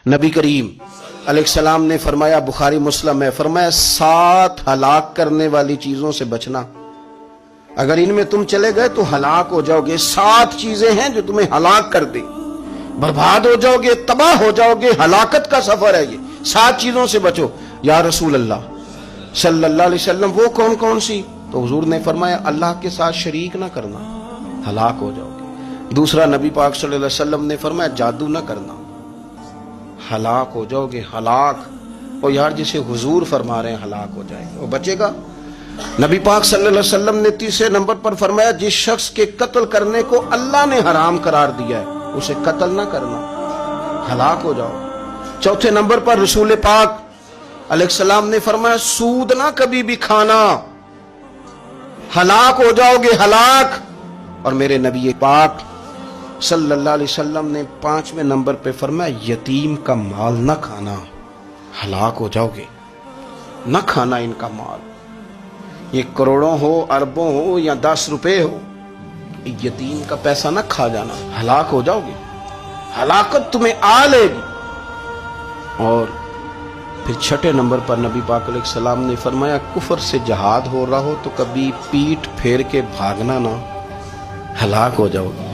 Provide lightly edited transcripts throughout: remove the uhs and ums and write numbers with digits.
نبی کریم علیہ السلام نے فرمایا، بخاری مسلم ہے، فرمایا 7 ہلاک کرنے والی چیزوں سے بچنا، اگر ان میں تم چلے گئے تو ہلاک ہو جاؤ گے۔ 7 چیزیں ہیں جو تمہیں ہلاک کر دیں، برباد ہو جاؤ گے، تباہ ہو جاؤ گے، ہلاکت کا سفر ہے یہ، 7 چیزوں سے بچو۔ یا رسول اللہ صلی اللہ علیہ وسلم وہ کون کون سی؟ تو حضور نے فرمایا اللہ کے ساتھ شریک نہ کرنا، ہلاک ہو جاؤ گے۔ دوسرا نبی پاک صلی اللہ علیہ وسلم نے فرمایا جادو نہ کرنا، ہلاک ہو جاؤ گے، ہلاک۔ اور یار جسے حضور فرما رہے ہیں ہلاک ہو جائے گا، وہ بچے گا؟ نبی پاک صلی اللہ علیہ وسلم نے تیسرے نمبر پر فرمایا جس شخص کے قتل کرنے کو اللہ نے حرام قرار دیا ہے اسے قتل نہ کرنا، ہلاک ہو جاؤ۔ چوتھے نمبر پر رسول پاک علیہ السلام نے فرمایا سود نہ کبھی بھی کھانا، ہلاک ہو جاؤ گے، ہلاک۔ اور میرے نبی پاک صلی اللہ علیہ وسلم نے 5ویں نمبر پہ فرمایا یتیم کا مال نہ کھانا، ہلاک ہو جاؤ گے، نہ کھانا ان کا مال، یہ کروڑوں ہو، اربوں ہو یا 10 روپے ہو، یتیم کا پیسہ نہ کھا جانا، ہلاک ہو جاؤ گے، ہلاکت تمہیں آ لے گی۔ اور پھر 6 نمبر پر نبی پاک علیہ السلام نے فرمایا کفر سے جہاد ہو رہا ہو تو کبھی پیٹ پھیر کے بھاگنا نہ، ہلاک ہو جاؤ گے۔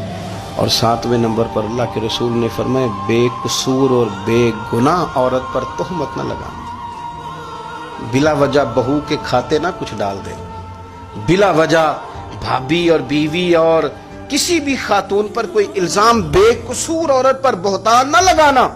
اور 7ویں نمبر پر اللہ کے رسول نے فرمایا بے قصور اور بے گناہ عورت پر تہمت نہ لگانا، بلا وجہ بہو کے کھاتے نہ کچھ ڈال دے، بلا وجہ بھابھی اور بیوی اور کسی بھی خاتون پر کوئی الزام بے قصور عورت پر بہتان نہ لگانا۔